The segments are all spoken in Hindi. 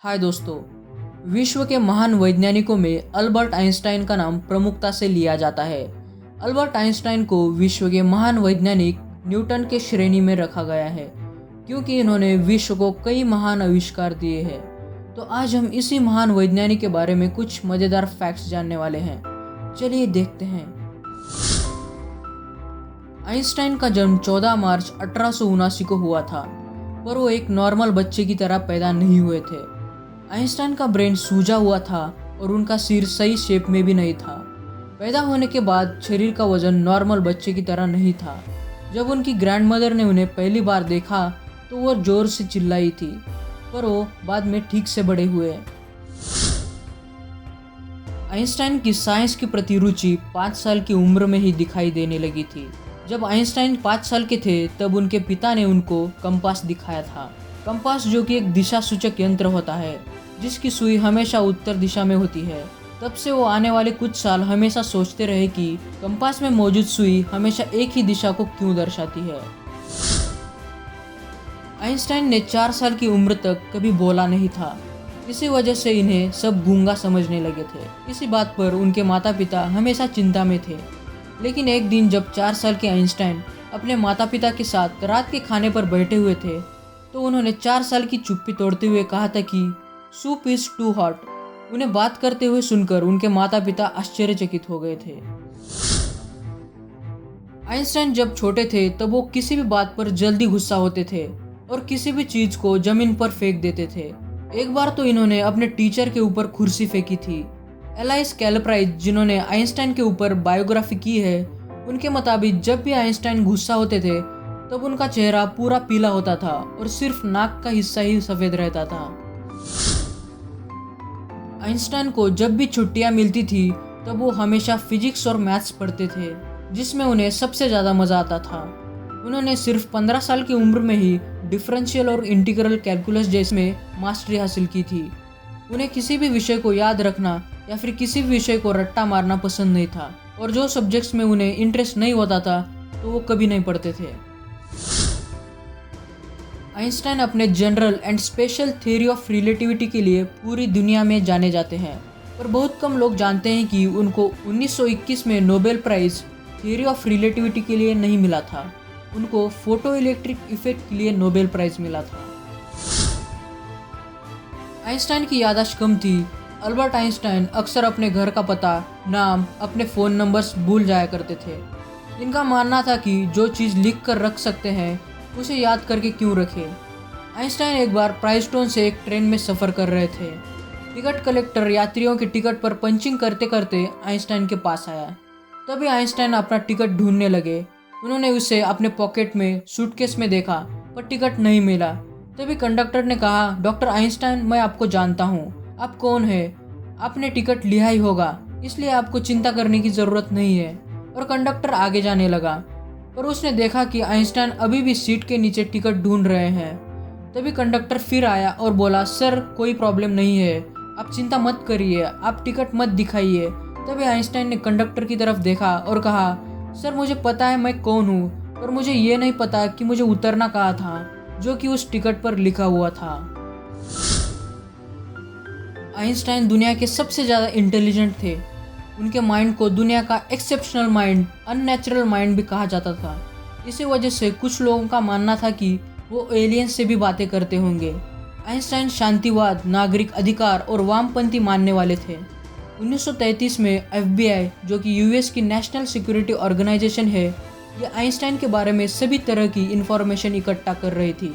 हाय दोस्तों। विश्व के महान वैज्ञानिकों में अल्बर्ट आइंस्टाइन का नाम प्रमुखता से लिया जाता है। अल्बर्ट आइंस्टाइन को विश्व के महान वैज्ञानिक न्यूटन के श्रेणी में रखा गया है क्योंकि इन्होंने विश्व को कई महान आविष्कार दिए हैं। तो आज हम इसी महान वैज्ञानिक के बारे में कुछ मज़ेदार फैक्ट्स जानने वाले हैं। चलिए देखते हैं। आइंस्टाइन का जन्म 14 मार्च 1879 को हुआ था, पर वो एक नॉर्मल बच्चे की तरह पैदा नहीं हुए थे। आइंस्टाइन का ब्रेन सूजा हुआ था और उनका सिर सही शेप में भी नहीं था। पैदा होने के बाद शरीर का वजन नॉर्मल बच्चे की तरह नहीं था। जब उनकी ग्रैंडमदर ने उन्हें पहली बार देखा तो वो जोर से चिल्लाई थी, पर वो बाद में ठीक से बड़े हुए। आइंस्टाइन की साइंस के प्रति रुचि 5 साल की उम्र में ही दिखाई देने लगी थी। जब आइंस्टाइन 5 साल के थे तब उनके पिता ने उनको कंपास दिखाया था। कंपास जो कि एक दिशा सूचक यंत्र होता है जिसकी सुई हमेशा उत्तर दिशा में होती है। तब से वो आने वाले कुछ साल हमेशा सोचते रहे कि कंपास में मौजूद सुई हमेशा एक ही दिशा को क्यों दर्शाती है। आइंस्टाइन ने 4 साल की उम्र तक कभी बोला नहीं था। इसी वजह से इन्हें सब गूंगा समझने लगे थे। इसी बात पर उनके माता पिता हमेशा चिंता में थे। लेकिन एक दिन जब 4 साल के आइंस्टाइन अपने माता पिता के साथ रात के खाने पर बैठे हुए थे तो उन्होंने 4 साल की चुप्पी तोड़ते हुए कहा था कि सूप इज टू हॉट। उन्हें बात करते हुए सुनकर उनके माता पिता आश्चर्यचकित हो गए थे। आइंस्टाइन जब छोटे थे तब वो किसी भी बात पर जल्दी गुस्सा होते थे और किसी भी चीज को जमीन पर फेंक देते थे। एक बार तो इन्होंने अपने टीचर के ऊपर कुर्सी फेंकी थी। एलाइस कैलप्राइज, जिन्होंने आइंस्टाइन के ऊपर बायोग्राफी की है, उनके मुताबिक जब भी आइंस्टाइन गुस्सा होते थे तब उनका चेहरा पूरा पीला होता था और सिर्फ नाक का हिस्सा ही सफेद रहता था। आइंस्टाइन को जब भी छुट्टियां मिलती थी तब वो हमेशा फिजिक्स और मैथ्स पढ़ते थे, जिसमें उन्हें सबसे ज़्यादा मज़ा आता था। उन्होंने सिर्फ 15 साल की उम्र में ही डिफरेंशियल और इंटीग्रल कैलकुलस जैसे मास्टरी हासिल की थी। उन्हें किसी भी विषय को याद रखना या फिर किसी भी विषय को रट्टा मारना पसंद नहीं था, और जो सब्जेक्ट्स में उन्हें इंटरेस्ट नहीं होता था तो वो कभी नहीं पढ़ते थे। आइंस्टाइन अपने general and special theory of relativity के लिए पूरी दुनिया में जाने जाते हैं, पर बहुत कम लोग जानते हैं कि उनको 1921 में Nobel prize theory of relativity के लिए नहीं मिला था। उनको फोटो इलेक्ट्रिक इफेक्ट के लिए नोबेल प्राइज मिला था। आइंस्टाइन की याददाश्त कम थी। अल्बर्ट आइंस्टाइन अक्सर अपने घर का पता, नाम, अपने फ़ोन नंबर्स भूल जाया करते थे। इनका मानना था कि जो चीज़ लिख कर रख सकते हैं उसे याद करके क्यों रखें। आइंस्टाइन एक बार प्राइस्टोन से एक ट्रेन में सफ़र कर रहे थे। टिकट कलेक्टर यात्रियों के टिकट पर पंचिंग करते करते आइंस्टाइन के पास आया। तभी आइंस्टाइन अपना टिकट ढूंढने लगे। उन्होंने उसे अपने पॉकेट में सूटकेस में देखा, पर टिकट नहीं मिला। तभी कंडक्टर ने कहा, डॉक्टर आइंस्टाइन, मैं आपको जानता हूँ। आप कौन है? आपने टिकट लिया ही होगा, इसलिए आपको चिंता करने की ज़रूरत नहीं है। और कंडक्टर आगे जाने लगा, पर उसने देखा कि आइंस्टाइन अभी भी सीट के नीचे टिकट ढूंढ रहे हैं। तभी कंडक्टर फिर आया और बोला, सर कोई प्रॉब्लम नहीं है, आप चिंता मत करिए, आप टिकट मत दिखाइए। तभी आइंस्टाइन ने कंडक्टर की तरफ देखा और कहा, सर मुझे पता है मैं कौन हूँ, पर मुझे ये नहीं पता कि मुझे उतरना कहाँ था, जो कि उस टिकट पर लिखा हुआ था। आइंस्टाइन दुनिया के सबसे ज़्यादा इंटेलिजेंट थे। उनके माइंड को दुनिया का एक्सेप्शनल माइंड, अननेचुरल माइंड भी कहा जाता था। इसी वजह से कुछ लोगों का मानना था कि वो एलियंस से भी बातें करते होंगे। आइंस्टाइन शांतिवाद, नागरिक अधिकार और वामपंथी मानने वाले थे। 1933 में FBI, जो कि US की नेशनल सिक्योरिटी ऑर्गेनाइजेशन है, ये आइंस्टाइन के बारे में सभी तरह की इंफॉर्मेशन इकट्ठा कर रही थी।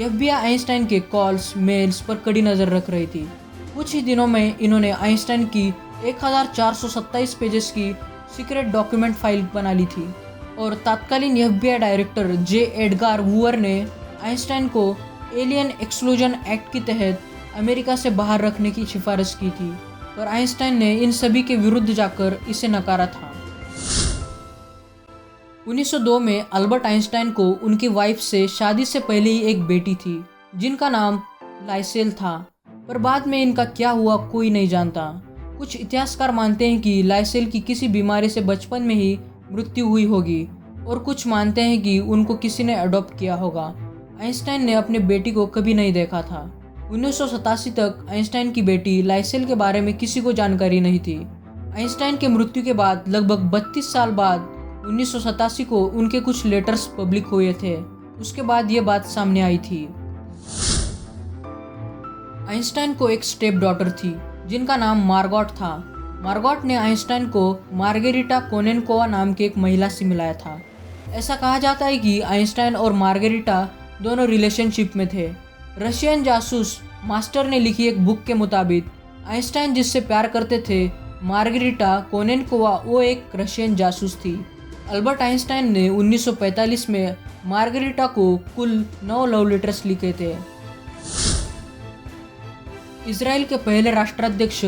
FBI आइंस्टाइन के कॉल्स, मेल्स पर कड़ी नज़र रख रही थी। कुछ ही दिनों में इन्होंने आइंस्टाइन की 1427 पेजेस की सीक्रेट डॉक्यूमेंट फाइल बना ली थी, और तत्कालीन FBI डायरेक्टर J. एडगार वूअर ने आइंस्टाइन को एलियन एक्सक्लूजन एक्ट के तहत अमेरिका से बाहर रखने की सिफारिश की थी, पर आइंस्टाइन ने इन सभी के विरुद्ध जाकर इसे नकारा था। 1902 में अल्बर्ट आइंस्टाइन को उनकी वाइफ से शादी से पहले ही एक बेटी थी जिनका नाम लाइसेल था, पर बाद में इनका क्या हुआ कोई नहीं जानता। कुछ इतिहासकार मानते हैं कि लाइसेल की किसी बीमारी से बचपन में ही मृत्यु हुई होगी, और कुछ मानते हैं कि उनको किसी ने अडॉप्ट किया होगा। आइंस्टाइन ने अपने बेटी को कभी नहीं देखा था। 1987 तक आइंस्टाइन की बेटी लाइसेल के बारे में किसी को जानकारी नहीं थी। आइंस्टाइन के मृत्यु के बाद लगभग 32 साल बाद 1987 को उनके कुछ लेटर्स पब्लिक हुए थे। उसके बाद ये बात सामने आई थी। आइंस्टाइन को एक स्टेप डॉटर थी जिनका नाम मार्गोट था। मार्गोट ने आइंस्टाइन को मार्गेरिटा कोनेनकोवा नाम की एक महिला से मिलाया था। ऐसा कहा जाता है कि आइंस्टाइन और मार्गेरिटा दोनों रिलेशनशिप में थे। रशियन जासूस मास्टर ने लिखी एक बुक के मुताबिक आइंस्टाइन जिससे प्यार करते थे मार्गेरिटा कोनेनकोवा वो एक रशियन जासूस थी। अल्बर्ट आइंस्टाइन ने 1945 में मार्गेरिटा को कुल 9 लव लेटर्स लिखे थे। इजराइल के पहले राष्ट्राध्यक्ष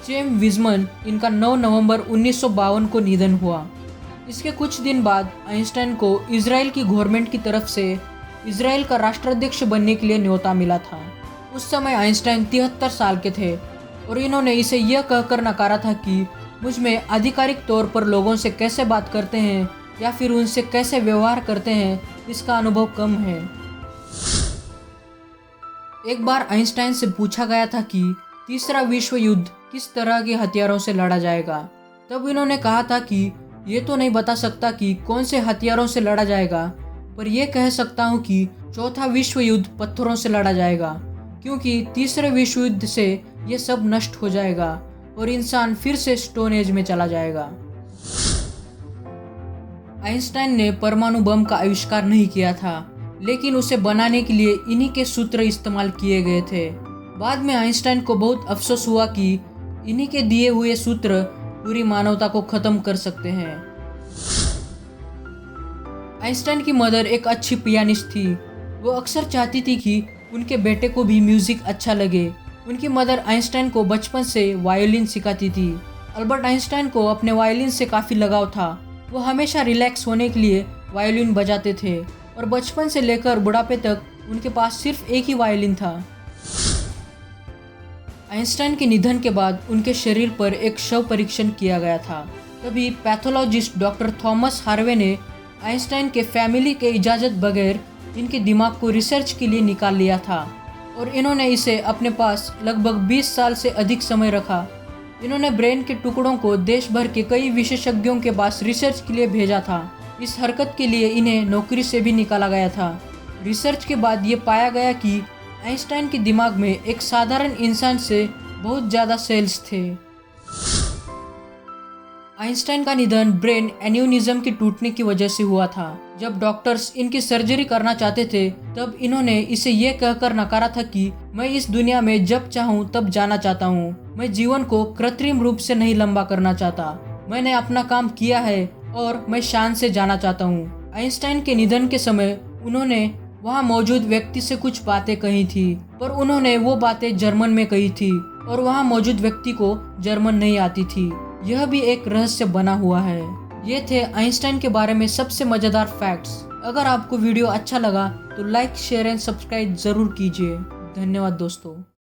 चेम विज़मन इनका 9 नवंबर 1952 को निधन हुआ। इसके कुछ दिन बाद आइंस्टाइन को इजराइल की गवर्नमेंट की तरफ से इजराइल का राष्ट्राध्यक्ष बनने के लिए न्योता मिला था। उस समय आइंस्टाइन 73 साल के थे और इन्होंने इसे यह कहकर नकारा था कि मुझ में आधिकारिक तौर पर लोगों से कैसे बात करते हैं या फिर उनसे कैसे व्यवहार करते हैं इसका अनुभव कम है। एक बार आइंस्टाइन से पूछा गया था कि तीसरा विश्व युद्ध किस तरह के हथियारों से लड़ा जाएगा। तब इन्होंने कहा था कि ये तो नहीं बता सकता कि कौन से हथियारों से लड़ा जाएगा, पर यह कह सकता हूँ कि चौथा विश्व युद्ध पत्थरों से लड़ा जाएगा, क्योंकि तीसरे विश्व युद्ध से ये सब नष्ट हो जाएगा और इंसान फिर से स्टोन एज में चला जाएगा। आइंस्टाइन ने परमाणु बम का आविष्कार नहीं किया था, लेकिन उसे बनाने के लिए इन्हीं के सूत्र इस्तेमाल किए गए थे। बाद में आइंस्टाइन को बहुत अफसोस हुआ कि इन्हीं के दिए हुए सूत्र पूरी मानवता को खत्म कर सकते हैं। आइंस्टाइन की मदर एक अच्छी पियानिस्ट थी। वो अक्सर चाहती थी कि उनके बेटे को भी म्यूजिक अच्छा लगे। उनकी मदर आइंस्टाइन को बचपन से वायोलिन सिखाती थी। अल्बर्ट आइंस्टाइन को अपने वायोलिन से काफ़ी लगाव था। वो हमेशा रिलैक्स होने के लिए वायोलिन बजाते थे और बचपन से लेकर बुढ़ापे तक उनके पास सिर्फ एक ही वायोलिन था। आइंस्टाइन के निधन के बाद उनके शरीर पर एक शव परीक्षण किया गया था। तभी पैथोलॉजिस्ट डॉक्टर थॉमस हार्वे ने आइंस्टाइन के फैमिली के इजाज़त बगैर इनके दिमाग को रिसर्च के लिए निकाल लिया था और इन्होंने इसे अपने पास लगभग 20 साल से अधिक समय रखा। इन्होंने ब्रेन के टुकड़ों को देश भर के कई विशेषज्ञों के पास रिसर्च के लिए भेजा था। इस हरकत के लिए इन्हें नौकरी से भी निकाला गया था। रिसर्च के बाद ये पाया गया कि आइंस्टाइन के दिमाग में एक साधारण इंसान से बहुत ज़्यादा सेल्स थे। आइंस्टाइन का निधन ब्रेन एन्यूरिज्म के टूटने की वजह से हुआ था। जब डॉक्टर्स इनकी सर्जरी करना चाहते थे तब इन्होंने इसे यह कहकर नकारा था कि मैं इस दुनिया में जब चाहूँ तब जाना चाहता हूँ। मैं जीवन को कृत्रिम रूप से नहीं लंबा करना चाहता। मैंने अपना काम किया है और मैं शान से जाना चाहता हूँ। आइंस्टाइन के निधन के समय उन्होंने वहाँ मौजूद व्यक्ति से कुछ बातें कही थी, पर उन्होंने वो बातें जर्मन में कही थी और वहाँ मौजूद व्यक्ति को जर्मन नहीं आती थी। यह भी एक रहस्य बना हुआ है। ये थे आइंस्टाइन के बारे में सबसे मज़ेदार फैक्ट्स। अगर आपको वीडियो अच्छा लगा तो लाइक, शेयर एंड सब्सक्राइब ज़रूर कीजिए। धन्यवाद दोस्तों।